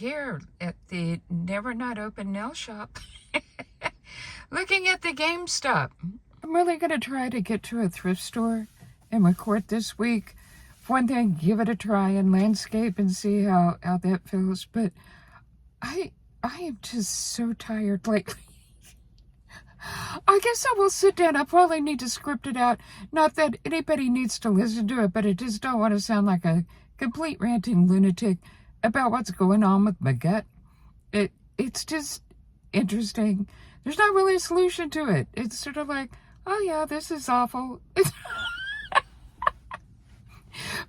here at the Never Not Open nail shop looking at the GameStop. I'm really going to try to get to a thrift store and record this week. For one thing, give it a try in landscape and see how that feels. But I am just so tired lately. I guess I will sit down. I probably need to script it out. Not that anybody needs to listen to it, but I just don't want to sound like a complete ranting lunatic about what's going on with my gut. It's just interesting. There's not really a solution to it. It's sort of like, oh yeah, this is awful.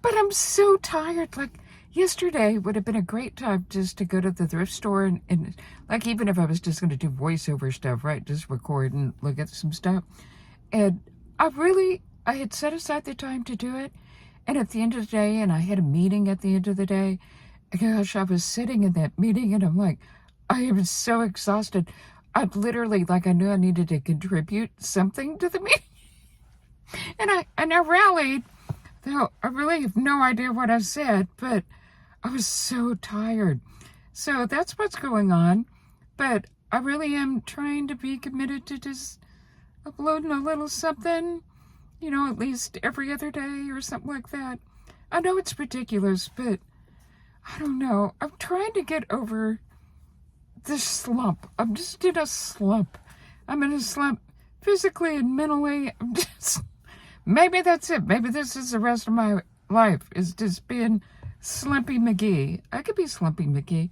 But I'm so tired. Like, yesterday would have been a great time just to go to the thrift store and like, even if I was just going to do voiceover stuff, right? Just record and look at some stuff. And I had set aside the time to do it. And at the end of the day, and I had a meeting at the end of the day, gosh, I was sitting in that meeting and I'm like, I am so exhausted. I literally, like, I knew I needed to contribute something to the meeting. And I rallied, though I really have no idea what I said, but I was so tired. So that's what's going on. But I really am trying to be committed to just uploading a little something, you know, at least every other day or something like that. I know it's ridiculous, but I don't know. I'm trying to get over this slump. I'm just in a slump. I'm in a slump physically and mentally. Maybe that's it. Maybe this is the rest of my life, is just being Slumpy McGee. I could be Slumpy McGee.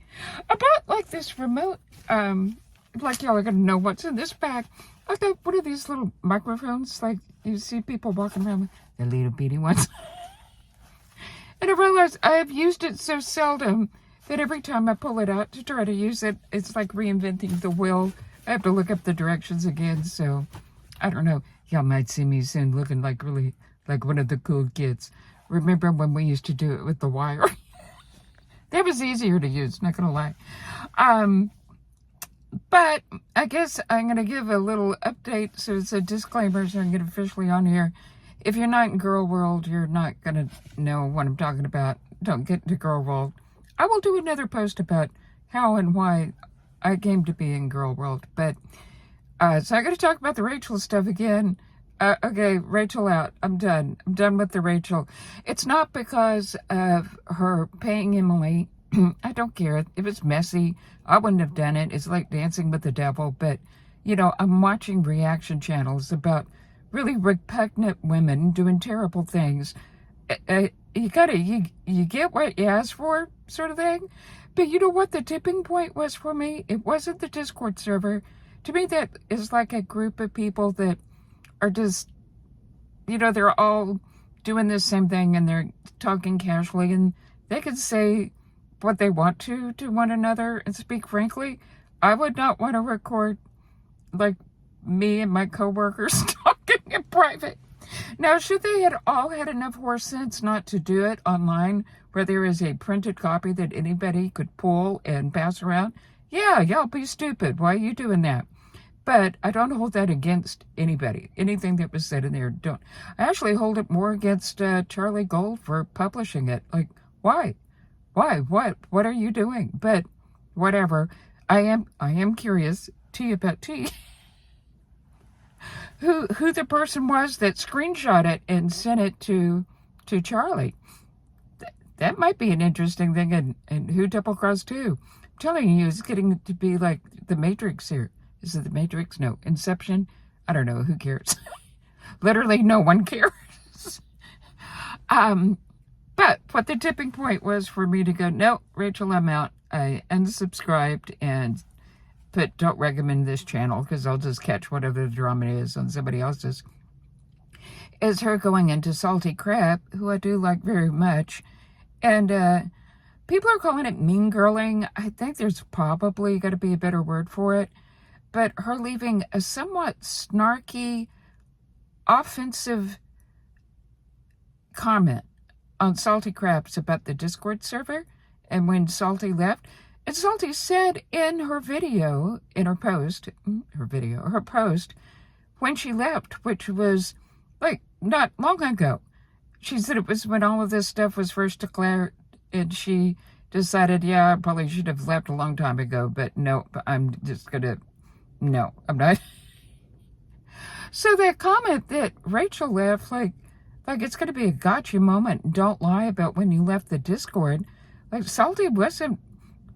I bought like this remote, like y'all are gonna know what's in this bag. I got one of these little microphones, like you see people walking around with the little bitty ones. And I realized I have used it so seldom that every time I pull it out to try to use it, it's like reinventing the wheel. I have to look up the directions again, so I don't know. Y'all might see me soon looking like really like one of the cool kids. Remember when we used to do it with the wire? That was easier to use, not gonna lie. But I guess I'm gonna give a little update, so it's a disclaimer, so I'm gonna officially on here. If you're not in Girl World, you're not gonna know what I'm talking about. Don't get into Girl World. I will do another post about how and why I came to be in Girl World. But, so I'm going to talk about the Rachel stuff again. Okay, Rachel out. I'm done. I'm done with the Rachel. It's not because of her paying Emily. I don't care. It was messy. I wouldn't have done it. It's like dancing with the devil. But, you know, I'm watching reaction channels about really repugnant women doing terrible things. You get what you ask for, sort of thing. But you know what the tipping point was for me? It wasn't the Discord server. To me, that is like a group of people that are just, you know, they're all doing the same thing and they're talking casually and they can say what they want to one another and speak frankly. I would not want to record like me and my coworkers talking in private. Now, should they had all had enough horse sense not to do it online where there is a printed copy that anybody could pull and pass around? Yeah, y'all be stupid. Why are you doing that? But I don't hold that against anybody. Anything that was said in there, don't. I actually hold it more against Charlie Gold for publishing it. Like, why? Why? What are you doing? But whatever. I am curious. Tea about tea. Who the person was that screenshot it and sent it to Charlie. That might be an interesting thing, and who double-crossed who. I'm telling you, it's getting to be like the Matrix here. Is it the Matrix? No. Inception? I don't know. Who cares? Literally no one cares. But what the tipping point was for me to go, no, Rachel, I'm out. I unsubscribed and but don't recommend this channel because I'll just catch whatever the drama is on somebody else's, is her going into Salty Crap, who I do like very much. And people are calling it mean girling. I think there's probably got to be a better word for it. But her leaving a somewhat snarky, offensive comment on Salty Craps about the Discord server. And when Salty left, and Salty said in her video, in her post, when she left, which was like not long ago, she said it was when all of this stuff was first declared and she decided, yeah, I probably should have left a long time ago, but no, I'm just gonna, no, I'm not. So that comment that Rachel left, like it's gonna be a gotcha moment. Don't lie about when you left the Discord. Like Salty wasn't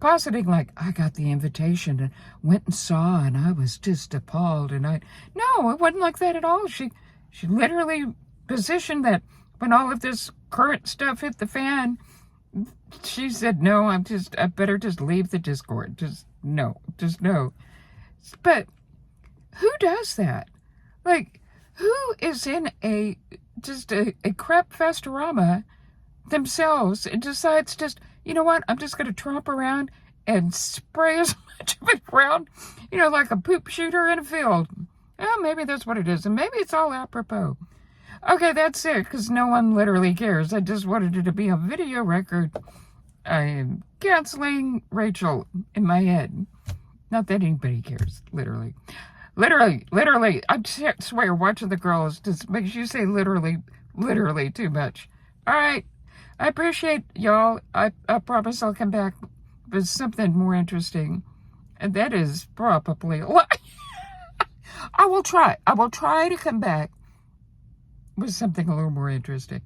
positing like I got the invitation and went and saw and I was just appalled and no, it wasn't like that at all. She literally positioned that when all of this current stuff hit the fan, she said, no, I better just leave the Discord. Just no. But who does that? Like, who is in a crap festorama themselves and decides just, you know what, I'm just going to tromp around and spray as much of it around, like a poop shooter in a field. Well, maybe that's what it is, and maybe it's all apropos. Okay, that's it, because no one literally cares. I just wanted it to be a video record. I am canceling Rachel in my head. Not that anybody cares, literally. Literally, I swear, watching the girls just makes you say literally too much. All right, I appreciate y'all. I promise I'll come back with something more interesting. And that is probably... I will try to come back with something a little more interesting.